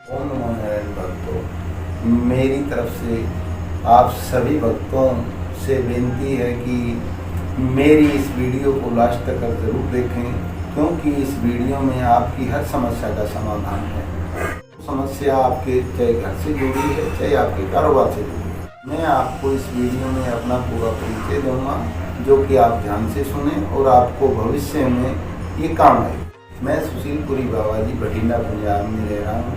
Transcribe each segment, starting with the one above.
ओम नमो नारायण भक्तों, मेरी तरफ से आप सभी भक्तों से बेनती है कि मेरी इस वीडियो को लास्ट तक ज़रूर देखें, क्योंकि इस वीडियो में आपकी हर समस्या का समाधान है। समस्या आपके चाहे घर से जुड़ी है, चाहे आपके कारोबार से जुड़ी है। मैं आपको इस वीडियो में अपना पूरा परिचय दूंगा, जो कि आप ध्यान से सुने और आपको भविष्य में ये काम आए। मैं सुशीलपुरी बाबा जी बठिंडा पंजाब में रह रहा हूँ।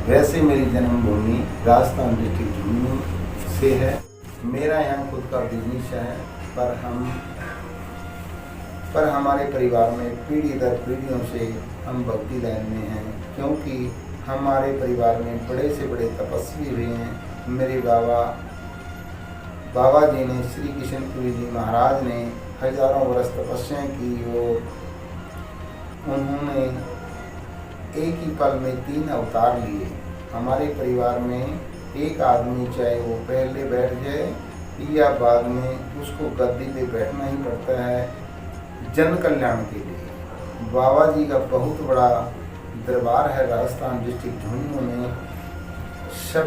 वैसे मेरी जन्मभूमि राजस्थान डिस्ट्रिक्ट झुंझुनू से है। मेरा यहाँ खुद का बिजनेस है, पर हमारे परिवार में पीढ़ी दर पीढ़ियों से हम भक्ति लाइन में हैं, क्योंकि हमारे परिवार में बड़े से बड़े तपस्वी हुए हैं। मेरे बाबा जी ने, श्री कृष्णपुरी जी महाराज ने हजारों वर्ष तपस्या की और उन्होंने एक ही पल में 3 अवतार लिए। हमारे परिवार में एक आदमी चाहे वो पहले बैठ जाए या बाद में उसको गद्दी पे बैठना ही पड़ता है जन कल्याण के लिए। बाबा जी का बहुत बड़ा दरबार है राजस्थान डिस्ट्रिक्ट झुंझुनू में। सब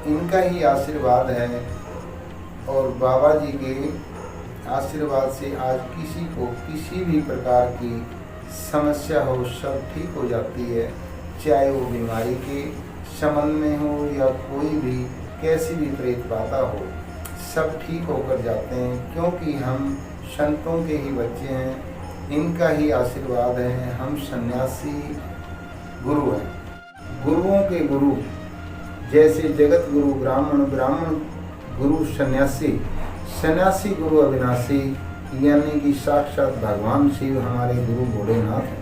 इनका ही आशीर्वाद है और बाबा जी के आशीर्वाद से आज किसी को किसी भी प्रकार की समस्या हो सब ठीक हो जाती है, चाहे वो बीमारी के संबंध में हो या कोई भी कैसी भी प्रेत बाधा हो, सब ठीक होकर जाते हैं, क्योंकि हम संतों के ही बच्चे हैं, इनका ही आशीर्वाद है। हम सन्यासी गुरु हैं, गुरुओं के गुरु, जैसे जगत गुरु ब्राह्मण, ब्राह्मण गुरु सन्यासी, सन्यासी गुरु अविनाशी, यानी कि साक्षात भगवान शिव हमारे गुरु भोलेनाथ हैं।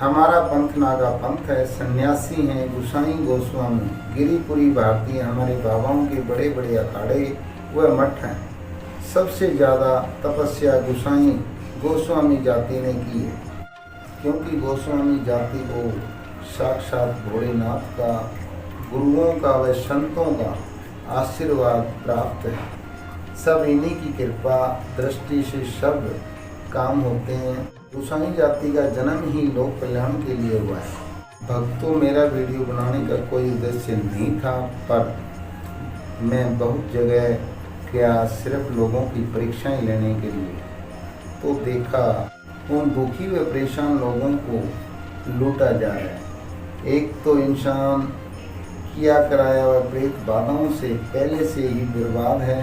हमारा पंथ नागा पंथ है, सन्यासी हैं गुसाई गोस्वामी, गिरिपुरी भारतीय हमारे बाबाओं के बड़े बड़े अखाड़े व मठ हैं। सबसे ज़्यादा तपस्या गुसाई गोस्वामी जाति ने की है, क्योंकि गोस्वामी जाति को साक्षात भोलेनाथ का, गुरुओं का व संतों का आशीर्वाद प्राप्त है। सब इन्हीं की कृपा दृष्टि से सब काम होते हैं। गोसाई जाति का जन्म ही लोक कल्याण के लिए हुआ है। भक्तों, मेरा वीडियो बनाने का कोई उद्देश्य नहीं था, पर मैं बहुत जगह गया सिर्फ लोगों की परीक्षाएं लेने के लिए, तो देखा उन दुखी व परेशान लोगों को लूटा जा रहा है। एक तो इंसान किया कराया हुआ प्रेत बाधाओं से पहले से ही बर्बाद है,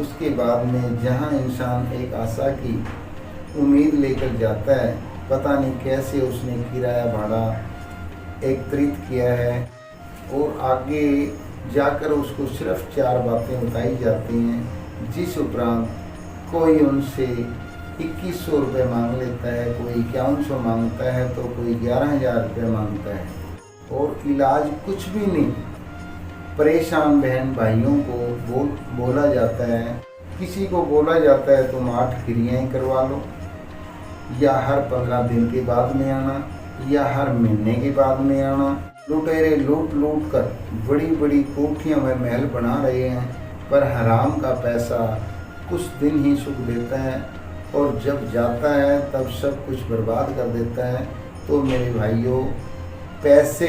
उसके बाद में जहां इंसान एक आशा की उम्मीद लेकर जाता है, पता नहीं कैसे उसने किराया भाड़ा एकत्रित किया है और आगे जाकर उसको सिर्फ 4 बातें बताई जाती हैं, जिस उपरांत कोई उनसे 2100 रुपये मांग लेता है, कोई 5100 मांगता है, तो कोई 11,000 रुपये मांगता है और इलाज कुछ भी नहीं। परेशान बहन भाइयों को बोला जाता है, किसी को बोला जाता है तुम 8 क्रियाएं करवा लो, या हर 15 दिन के बाद में आना, या हर महीने के बाद में आना। लुटेरे लूट लूट कर बड़ी बड़ी कोठियां व महल बना रहे हैं, पर हराम का पैसा कुछ दिन ही सुख देता है और जब जाता है तब सब कुछ बर्बाद कर देता है। तो मेरे भाइयों, पैसे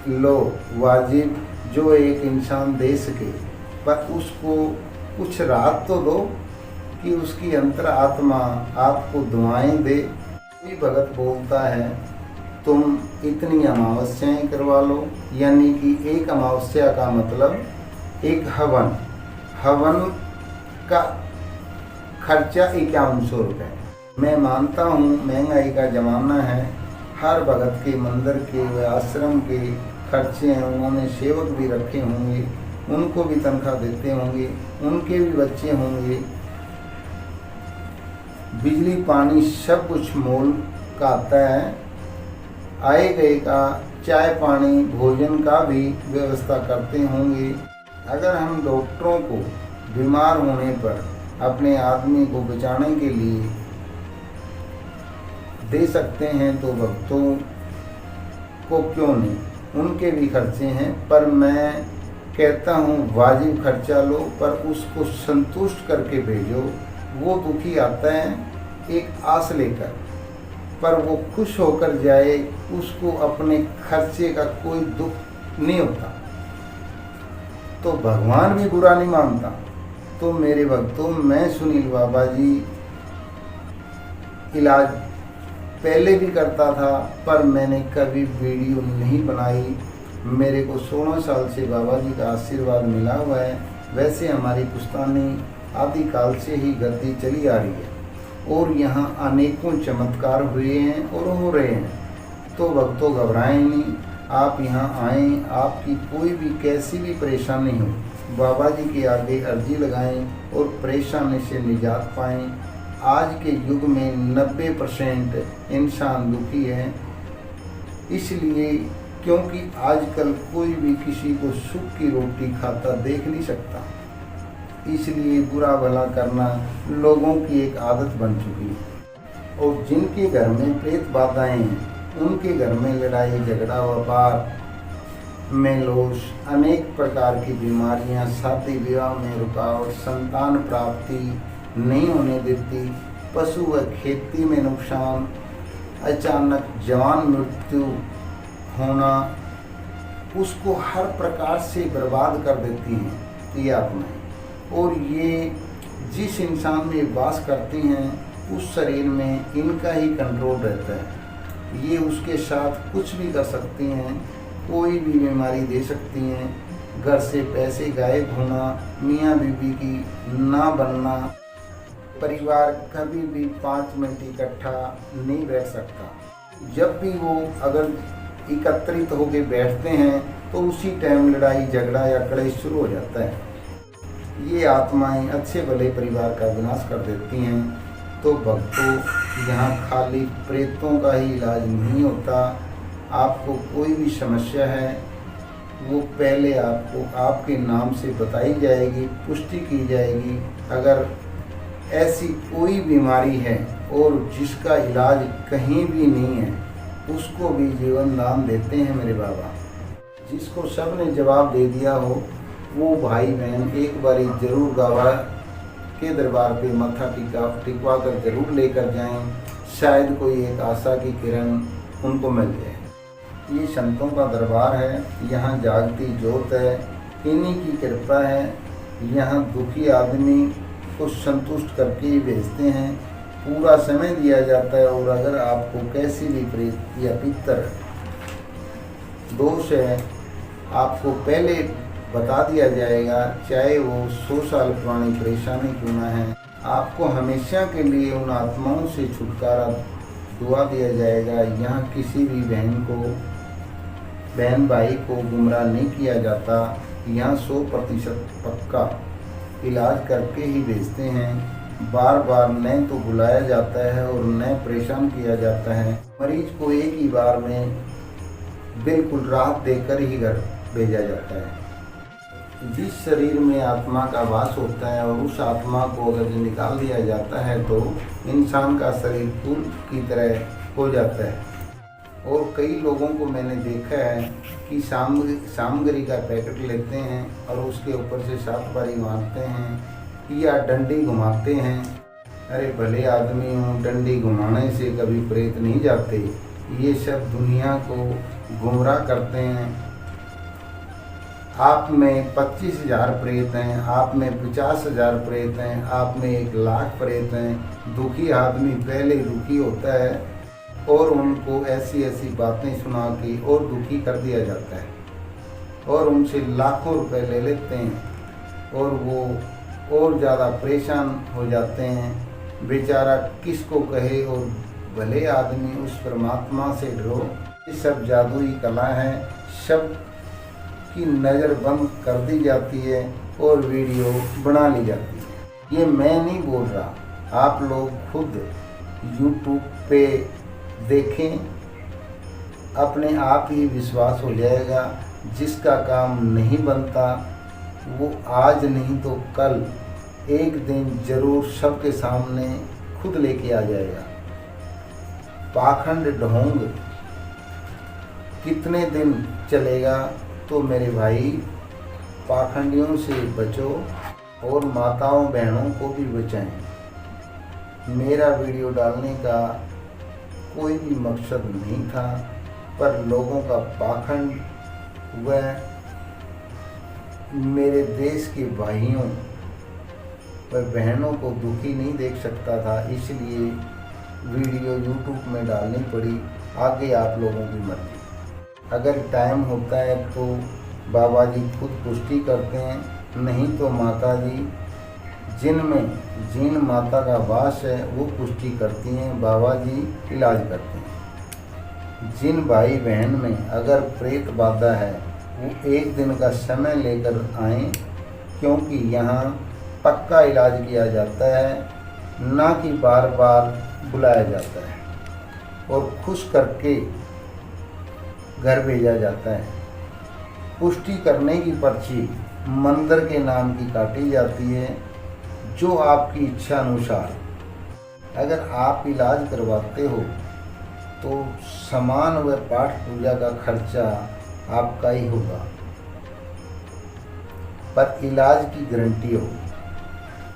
लो वाजिब जो एक इंसान दे सके, पर उसको कुछ राहत तो दो कि उसकी अंतर आत्मा आपको दुआएं दे। कोई भगत बोलता है तुम इतनी अमावस्याएं करवा लो, यानी कि एक अमावस्या का मतलब एक हवन का खर्चा 5100 रुपये। मैं मानता हूँ महंगाई का ज़माना है, हर भगत के मंदिर के व आश्रम के खर्चे हैं, उन्होंने सेवक भी रखे होंगे, उनको भी तनख्वाह देते होंगे, उनके भी बच्चे होंगे, बिजली पानी सब कुछ मोल का आता है, आए गए का चाय पानी भोजन का भी व्यवस्था करते होंगे। अगर हम डॉक्टरों को बीमार होने पर अपने आदमी को बचाने के लिए दे सकते हैं, तो भक्तों को क्यों नहीं, उनके भी खर्चे हैं। पर मैं कहता हूँ वाजिब खर्चा लो, पर उसको संतुष्ट करके भेजो। वो दुखी आता है एक आस लेकर पर वो खुश होकर जाए, उसको अपने खर्चे का कोई दुख नहीं होता, तो भगवान भी बुरा नहीं मानता। तो मेरे भक्तों, मैं सुनील बाबा जी इलाज पहले भी करता था, पर मैंने कभी वीडियो नहीं बनाई। मेरे को 16 साल से बाबा जी का आशीर्वाद मिला हुआ है। वैसे हमारी पुश्तैनी आदिकाल से ही गद्दी चली आ रही है और यहाँ अनेकों चमत्कार हुए हैं और हो रहे हैं। तो भक्तों, घबराएं नहीं, आप यहाँ आएँ। आपकी कोई भी कैसी भी परेशानी हो, बाबा जी के आगे अर्जी लगाएं और परेशानी से निजात पाएं। आज के युग में 90% इंसान दुखी है, इसलिए क्योंकि आजकल कोई भी किसी को सुख की रोटी खाता देख नहीं सकता, इसलिए बुरा भला करना लोगों की एक आदत बन चुकी है। और जिनके घर में प्रेत बाधाएं हैं, उनके घर में लड़ाई झगड़ा, व्यापार में लोस, अनेक प्रकार की बीमारियां, शादी विवाह में रुकावट, संतान प्राप्ति नहीं होने देती, पशु व खेती में नुकसान, अचानक जवान मृत्यु होना, उसको हर प्रकार से बर्बाद कर देती हैं ये आत्माएं। और ये जिस इंसान में वास करती हैं, उस शरीर में इनका ही कंट्रोल रहता है। ये उसके साथ कुछ भी कर सकती हैं, कोई भी बीमारी दे सकती हैं, घर से पैसे गायब होना, मियाँ बीवी की ना बनना, परिवार कभी भी 5 मिनट इकट्ठा नहीं बैठ सकता। जब भी वो अगर एकत्रित होकर बैठते हैं तो उसी टाइम लड़ाई झगड़ा या कलेश शुरू हो जाता है। ये आत्माएं अच्छे भले परिवार का विनाश कर देती हैं। तो भक्तों, यहाँ खाली प्रेतों का ही इलाज नहीं होता। आपको कोई भी समस्या है, वो पहले आपको आपके नाम से बताई जाएगी, पुष्टि की जाएगी। अगर ऐसी कोई बीमारी है और जिसका इलाज कहीं भी नहीं है, उसको भी जीवन दान देते हैं मेरे बाबा। जिसको सब ने जवाब दे दिया हो, वो भाई बहन एक बारी जरूर बाबा के दरबार पे मत्था टिकवा कर जरूर लेकर जाएं। शायद कोई एक आशा की किरण उनको मिल जाए। ये संतों का दरबार है, यहाँ जागती ज्योत है, इन्हीं की कृपा है। यहाँ दुखी आदमी को संतुष्ट करके ही भेजते हैं, पूरा समय दिया जाता है। और अगर आपको कैसी भी प्रेत या पितर दोष है, आपको पहले बता दिया जाएगा, चाहे वो 100 साल पुरानी परेशानी क्यों ना है। आपको हमेशा के लिए उन आत्माओं से छुटकारा दुआ दिया जाएगा। यहाँ किसी भी बहन भाई को गुमराह नहीं किया जाता। यहाँ 100% पक्का इलाज करके ही भेजते हैं। बार बार न तो बुलाया जाता है और न परेशान किया जाता है। मरीज को एक ही बार में बिल्कुल राहत देकर ही घर भेजा जाता है। जिस शरीर में आत्मा का वास होता है और उस आत्मा को अगर निकाल दिया जाता है तो इंसान का शरीर फूल की तरह हो जाता है। और कई लोगों को मैंने देखा है कि सामग्री का पैकेट लेते हैं और उसके ऊपर से 7 बारी मारते हैं या डंडी घुमाते हैं। अरे भले आदमी हूँ, डंडी घुमाने से कभी प्रेत नहीं जाते। ये सब दुनिया को गुमराह करते हैं। आप में 25,000 प्रेत हैं, आप में 50,000 प्रेत हैं, आप में 1,00,000 प्रेत हैं। दुखी आदमी पहले दुखी होता है और उनको ऐसी ऐसी बातें सुना के और दुखी कर दिया जाता है और उनसे लाखों रुपए ले लेते हैं और वो और ज़्यादा परेशान हो जाते हैं। बेचारा किसको कहे। और भले आदमी उस परमात्मा से डरो। ये सब जादुई कला है, सब की नज़र बंद कर दी जाती है और वीडियो बना ली जाती है। ये मैं नहीं बोल रहा, आप लोग खुद YouTube पे देखें, अपने आप ही विश्वास हो जाएगा। जिसका काम नहीं बनता वो आज नहीं तो कल एक दिन जरूर सबके सामने खुद लेके आ जाएगा। पाखंड ढोंग कितने दिन चलेगा? तो मेरे भाई, पाखंडियों से बचो और माताओं बहनों को भी बचाएं। मेरा वीडियो डालने का कोई भी मकसद नहीं था, पर लोगों का पाखंड व मेरे देश के भाइयों व बहनों को दुखी नहीं देख सकता था, इसलिए वीडियो यूट्यूब में डालनी पड़ी। आगे आप लोगों की मर्जी। अगर टाइम होता है तो बाबा जी खुद पुष्टि करते हैं, नहीं तो माता जी जिन माता का वास है वो पुष्टि करती हैं, बाबा जी इलाज करते हैं। जिन भाई बहन में अगर प्रेत बाधा है वो एक दिन का समय लेकर आएँ, क्योंकि यहाँ पक्का इलाज किया जाता है, ना कि बार बार बुलाया जाता है और खुश करके घर भेजा जाता है। पुष्टि करने की पर्ची मंदिर के नाम की काटी जाती है, जो आपकी इच्छा अनुसार। अगर आप इलाज करवाते हो तो सामान व पाठ पूजा का खर्चा आपका ही होगा, पर इलाज की गारंटी होगी।